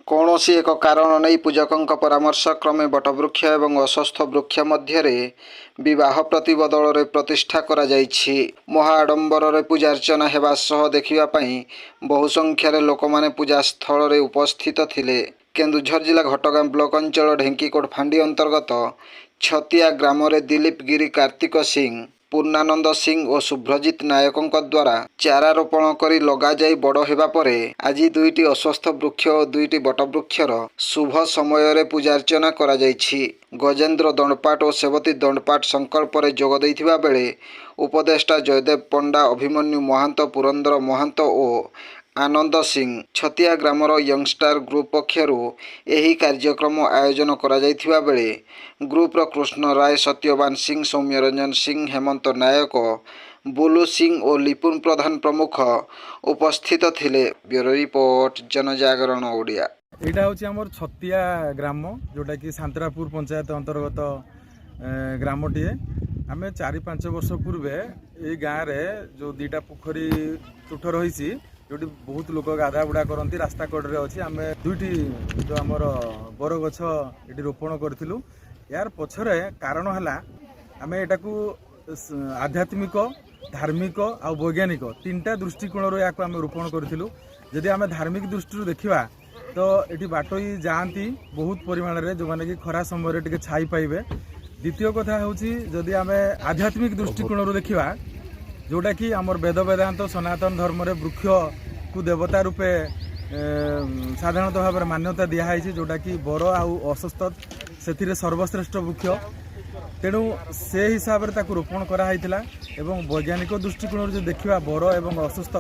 କୌଣସି ଏକ କାରଣ ନେଇ ପୂଜକଙ୍କ ପରାମର୍ଶ କ୍ରମେ ବଟବୃକ୍ଷ ଏବଂ ଅଶ୍ୱତ୍ଥ ବୃକ୍ଷ ମଧ୍ୟରେ ବିବାହ ପ୍ରତିବଦଳରେ ପ୍ରତିଷ୍ଠା କରାଯାଇଛି। ମହା ଆଡମ୍ବରରେ ପୂଜାର୍ଚ୍ଚନା ହେବା ସହ ଦେଖିବା ପାଇଁ ବହୁ ସଂଖ୍ୟାରେ ଲୋକମାନେ ପୂଜାସ୍ଥଳରେ ଉପସ୍ଥିତ ଥିଲେ। କେନ୍ଦୁଝର ଜିଲ୍ଲା ଘଟଗାଁ ବ୍ଲକ ଅଞ୍ଚଳ ଢେଙ୍କିକୋଟ ଫାଣ୍ଡି ଅନ୍ତର୍ଗତ ଛତିଆ ଗ୍ରାମରେ ଦିଲ୍ଲୀପ ଗିରି, କାର୍ତ୍ତିକ ସିଂ, ପୂର୍ଣ୍ଣାନନ୍ଦ ସିଂ ଓ ଶୁଭ୍ରଜିତ ନାୟକଙ୍କ ଦ୍ୱାରା ଚାରା ରୋପଣ କରି ଲଗାଯାଇ ବଡ଼ ହେବା ପରେ ଆଜି ଦୁଇଟି ଅଶ୍ୱତ୍ଥ ବୃକ୍ଷ ଓ ଦୁଇଟି ବଟବୃକ୍ଷର ଶୁଭ ସମୟରେ ପୂଜାର୍ଚ୍ଚନା କରାଯାଇଛି। ଗଜେନ୍ଦ୍ର ଦଣ୍ଡପାଟ ଓ ସେବତୀ ଦଣ୍ଡପାଟ ସଂକଳ୍ପରେ ଯୋଗ ଦେଇଥିବା ବେଳେ ଉପଦେଷ୍ଟା ଜୟଦେବ ପଣ୍ଡା, ଅଭିମନ୍ୟୁ ମହାନ୍ତ, ପୁରନ୍ଦର ମହାନ୍ତ ଓ ଆନନ୍ଦ ସିଂ ଛତିଆ ଗ୍ରାମର ୟଙ୍ଗଷ୍ଟାର ଗ୍ରୁପ ପକ୍ଷରୁ ଏହି କାର୍ଯ୍ୟକ୍ରମ ଆୟୋଜନ କରାଯାଇଥିବା ବେଳେ ଗ୍ରୁପର କୃଷ୍ଣ ରାୟ, ସତ୍ୟବାନ ସିଂ, ସୌମ୍ୟରଞ୍ଜନ ସିଂ, ହେମନ୍ତ ନାୟକ, ବୁଲୁ ସିଂ ଓ ଲିପୁନ ପ୍ରଧାନ ପ୍ରମୁଖ ଉପସ୍ଥିତ ଥିଲେ। ବ୍ୟୁରୋ ରିପୋର୍ଟ, जनजागरण ओडिया। यहाँ हूँ आम छतिया ग्राम जोटा कि सांतरापुर पंचायत अंतर्गत ग्रामटीए। आम 4-5 वर्ष पूर्वे ये गाँव में जो दुईटा पोखरी तुठ रही जो बहुत लोक गाधा बुड़ा करती रास्ता कड़े अच्छी आम दुईटी जो आमर बरगछ ये रोपण करूँ। यार पछरे कारण है आम एटाकू आध्यात्मिक, धार्मिक आ वैज्ञानिक तीनटा दृष्टिकोण या रोपण करूँ। जदि आम धार्मिक दृष्टि देखा तो ये बाटोई जाती बहुत परिमाण में जो मैंने कि खरा समय टे छाई पाइबे। द्वितीय कथा हूँ जदि आम आध्यात्मिक दृष्टिकोण देखा जोटा कि आमर वेद वेदांत सनातन धर्म रे वृक्ष को देवता रूपे साधारणतः भाव में मान्यता दिखाई जोटा कि बर आउ अश्वत्थ से सर्वश्रेष्ठ वृक्ष। तेणु से हिसाब से रोपण कराई एवं वैज्ञानिक दृष्टिकोण जो देखा बर एवं अश्वत्थ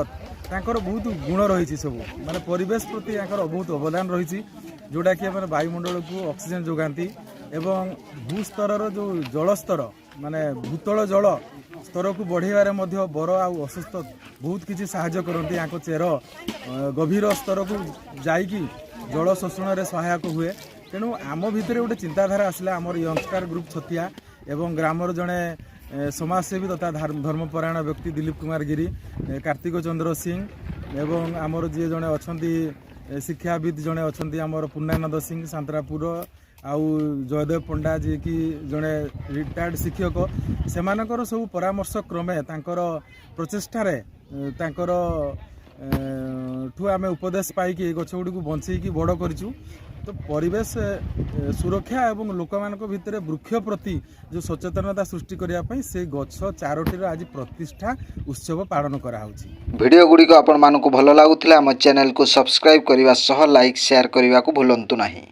तांकर बहुत गुण रही सब माने परिवेश प्रति बहुत अवदान रही जोटा कि वायुमंडल को ऑक्सीजन जोगाती एवं भूस्तर जो जल स्तर माने भूतल जल स्तर को बढ़ाइबार बर आ अश्वत्थ बहुत किसी साहाय्य करती। यहाँ चेर गभीर स्तर को जाइकी जल शोषण में सहायक हुए। तेणु आम भितर गोटे चिंताधारा आसला आमर यंगस्टार ग्रुप छतिया एवं ग्रामर जड़े समाजसेवी तथा धर्मपरायण व्यक्ति दिलीप कुमार गिरी, कार्तिक चंद्र सिंह एवं आमर जी जड़े अच्छा शिक्षाविद जड़े अच्छा आमर पूर्णानंद सिंह सांतरापुर आउ जयदेव पंडा जी की जड़े रिटायर्ड शिक्षक से सब परामर्श क्रमे तांकर प्रचेष्टार तांकर ठू आम उपदेश पाई गछ गुड़ी को बंचेकी बड़ करूँ। तो परिवेश सुरक्षा एवं लोक मान भितर वृक्ष प्रति जो सचेतनता सृष्टि करने से गछ 4टी आज प्रतिष्ठा उत्सव पालन कराउछि। वीडियो गुड़िक आपण मानकु भल लागुथिला आम चैनल को सब्सक्राइब करने सह लाइक शेयर करने को भूलंतु नहीं।